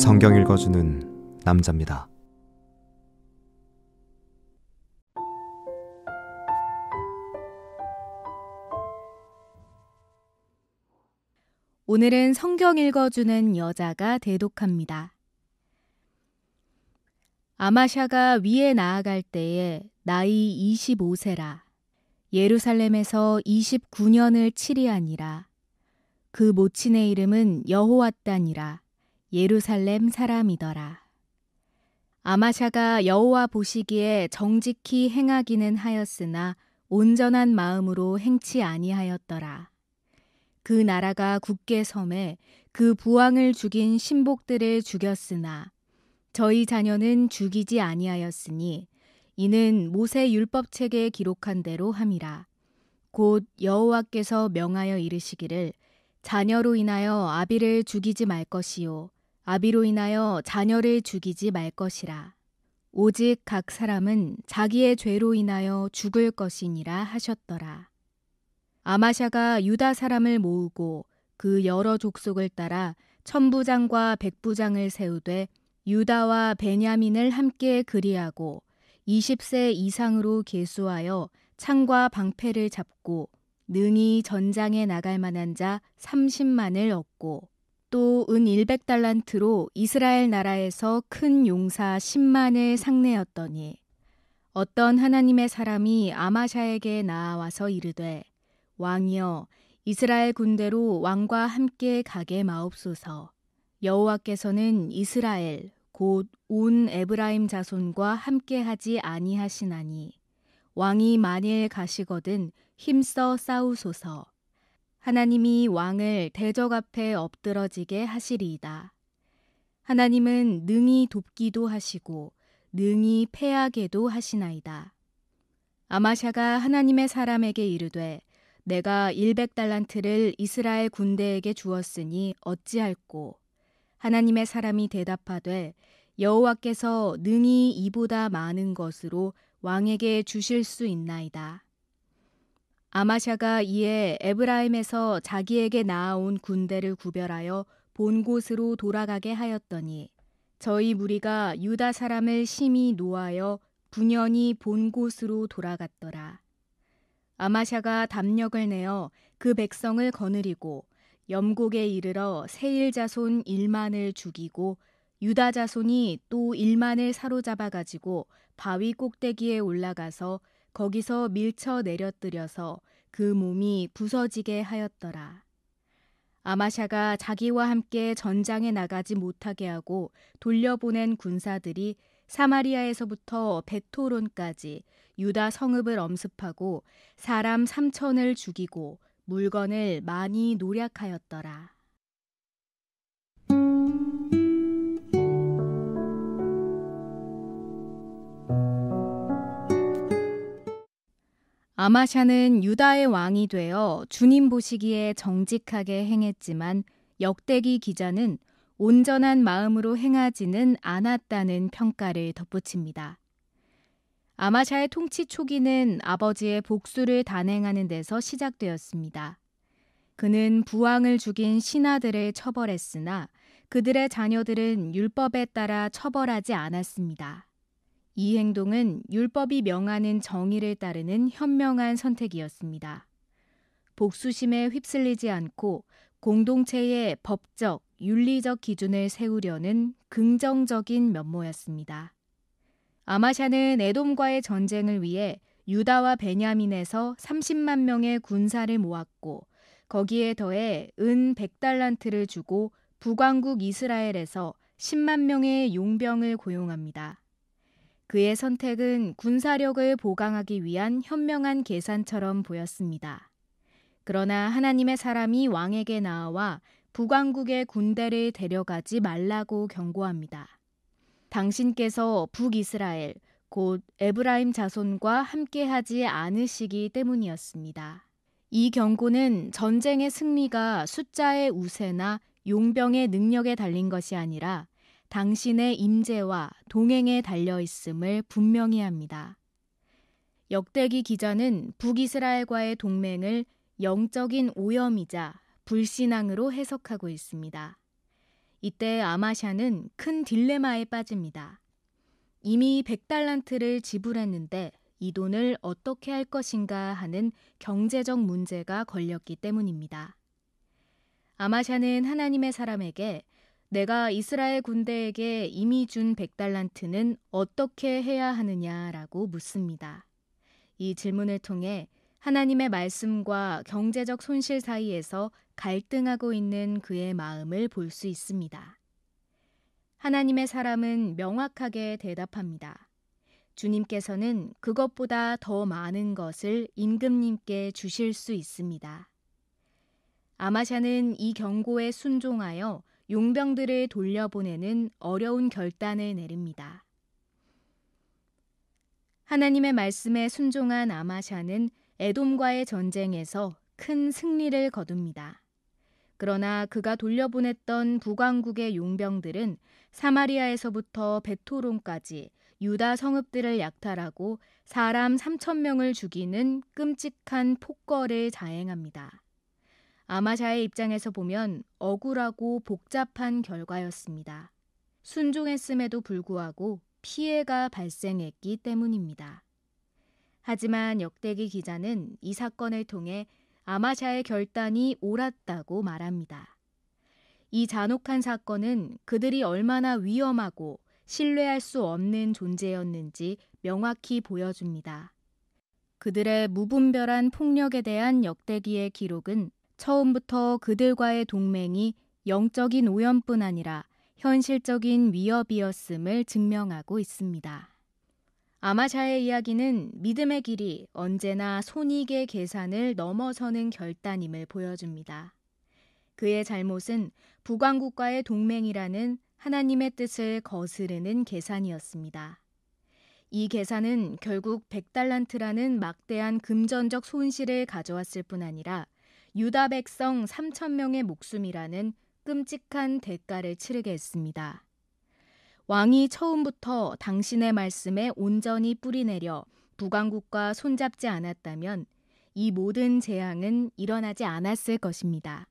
성경 읽어주는 남자입니다. 오늘은 성경 읽어주는 여자가 대독합니다. 아마샤가 위에 나아갈 때에 나이 25세라. 예루살렘에서 29년을 치리하니라. 그 모친의 이름은 여호앗단이라. 예루살렘 사람이더라. 아마샤가 여호와 보시기에 정직히 행하기는 하였으나 온전한 마음으로 행치 아니하였더라. 그 나라가 굳게 섬에 그 부왕을 죽인 신복들을 죽였으나 저희 자녀는 죽이지 아니하였으니 이는 모세 율법책에 기록한 대로 함이라. 곧 여호와께서 명하여 이르시기를 자녀로 인하여 아비를 죽이지 말 것이요 아비로 인하여 자녀를 죽이지 말 것이라. 오직 각 사람은 자기의 죄로 인하여 죽을 것이니라 하셨더라. 아마샤가 유다 사람을 모으고 그 여러 족속을 따라 천부장과 백부장을 세우되 유다와 베냐민을 함께 그리하고 20세 이상으로 계수하여 창과 방패를 잡고 능히 전장에 나갈 만한 자 30만을 얻고 또 은 100달란트로 이스라엘 나라에서 큰 용사 10만을 상내었더니 어떤 하나님의 사람이 아마샤에게 나아와서 이르되 왕이여 이스라엘 군대로 왕과 함께 가게 마옵소서. 여호와께서는 이스라엘 곧 온 에브라임 자손과 함께 하지 아니하시나니 왕이 만일 가시거든 힘써 싸우소서. 하나님이 왕을 대적 앞에 엎드러지게 하시리이다. 하나님은 능히 돕기도 하시고 능히 패하게도 하시나이다. 아마샤가 하나님의 사람에게 이르되 내가 100달란트를 이스라엘 군대에게 주었으니 어찌할꼬. 하나님의 사람이 대답하되 여호와께서 능히 이보다 많은 것으로 왕에게 주실 수 있나이다. 아마샤가 이에 에브라임에서 자기에게 나아온 군대를 구별하여 본 곳으로 돌아가게 하였더니 저희 무리가 유다 사람을 심히 노하여 분연히 본 곳으로 돌아갔더라. 아마샤가 담력을 내어 그 백성을 거느리고 염곡에 이르러 세일 자손 1만을 죽이고 유다 자손이 또 1만을 사로잡아 가지고 바위 꼭대기에 올라가서 거기서 밀쳐 내려뜨려서 그 몸이 부서지게 하였더라. 아마샤가 자기와 함께 전장에 나가지 못하게 하고 돌려보낸 군사들이 사마리아에서부터 베토론까지 유다 성읍을 엄습하고 사람 3천을 죽이고 물건을 많이 노략하였더라. 아마샤는 유다의 왕이 되어 주님 보시기에 정직하게 행했지만 역대기 기자는 온전한 마음으로 행하지는 않았다는 평가를 덧붙입니다. 아마샤의 통치 초기는 아버지의 복수를 단행하는 데서 시작되었습니다. 그는 부왕을 죽인 신하들을 처벌했으나 그들의 자녀들은 율법에 따라 처벌하지 않았습니다. 이 행동은 율법이 명하는 정의를 따르는 현명한 선택이었습니다. 복수심에 휩쓸리지 않고 공동체의 법적, 윤리적 기준을 세우려는 긍정적인 면모였습니다. 아마샤는 에돔과의 전쟁을 위해 유다와 베냐민에서 30만 명의 군사를 모았고 거기에 더해 은 100달란트를 주고 북왕국 이스라엘에서 10만 명의 용병을 고용합니다. 그의 선택은 군사력을 보강하기 위한 현명한 계산처럼 보였습니다. 그러나 하나님의 사람이 왕에게 나와 북왕국의 군대를 데려가지 말라고 경고합니다. 당신께서 북이스라엘, 곧 에브라임 자손과 함께하지 않으시기 때문이었습니다. 이 경고는 전쟁의 승리가 숫자의 우세나 용병의 능력에 달린 것이 아니라 당신의 임재와 동행에 달려있음을 분명히 합니다. 역대기 기자는 북이스라엘과의 동맹을 영적인 오염이자 불신앙으로 해석하고 있습니다. 이때 아마샤는 큰 딜레마에 빠집니다. 이미 100달란트를 지불했는데 이 돈을 어떻게 할 것인가 하는 경제적 문제가 걸렸기 때문입니다. 아마샤는 하나님의 사람에게 내가 이스라엘 군대에게 이미 준 100달란트는 어떻게 해야 하느냐라고 묻습니다. 이 질문을 통해 하나님의 말씀과 경제적 손실 사이에서 갈등하고 있는 그의 마음을 볼 수 있습니다. 하나님의 사람은 명확하게 대답합니다. 주님께서는 그것보다 더 많은 것을 임금님께 주실 수 있습니다. 아마샤는 이 경고에 순종하여 용병들을 돌려보내는 어려운 결단을 내립니다. 하나님의 말씀에 순종한 아마샤는 에돔과의 전쟁에서 큰 승리를 거둡니다. 그러나 그가 돌려보냈던 북왕국의 용병들은 사마리아에서부터 베토론까지 유다 성읍들을 약탈하고 사람 3,000명을 죽이는 끔찍한 폭거를 자행합니다. 아마샤의 입장에서 보면 억울하고 복잡한 결과였습니다. 순종했음에도 불구하고 피해가 발생했기 때문입니다. 하지만 역대기 기자는 이 사건을 통해 아마샤의 결단이 옳았다고 말합니다. 이 잔혹한 사건은 그들이 얼마나 위험하고 신뢰할 수 없는 존재였는지 명확히 보여줍니다. 그들의 무분별한 폭력에 대한 역대기의 기록은 처음부터 그들과의 동맹이 영적인 오염뿐 아니라 현실적인 위협이었음을 증명하고 있습니다. 아마샤의 이야기는 믿음의 길이 언제나 손익의 계산을 넘어서는 결단임을 보여줍니다. 그의 잘못은 북왕국과의 동맹이라는 하나님의 뜻을 거스르는 계산이었습니다. 이 계산은 결국 100달란트라는 막대한 금전적 손실을 가져왔을 뿐 아니라 유다 백성 3,000명의 목숨이라는 끔찍한 대가를 치르게 했습니다. 왕이 처음부터 당신의 말씀에 온전히 뿌리내려 북왕국과 손잡지 않았다면 이 모든 재앙은 일어나지 않았을 것입니다.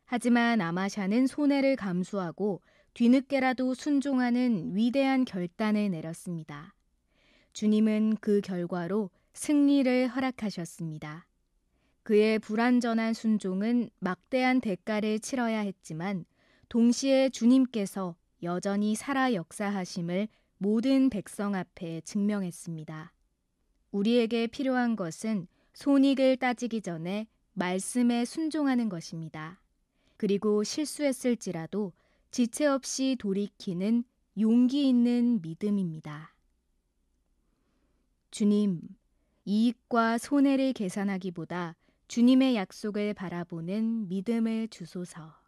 하지만 아마샤는 손해를 감수하고 뒤늦게라도 순종하는 위대한 결단을 내렸습니다. 주님은 그 결과로 승리를 허락하셨습니다. 그의 불완전한 순종은 막대한 대가를 치러야 했지만 동시에 주님께서 여전히 살아 역사하심을 모든 백성 앞에 증명했습니다. 우리에게 필요한 것은 손익을 따지기 전에 말씀에 순종하는 것입니다. 그리고 실수했을지라도 지체 없이 돌이키는 용기 있는 믿음입니다. 주님, 이익과 손해를 계산하기보다 주님의 약속을 바라보는 믿음을 주소서.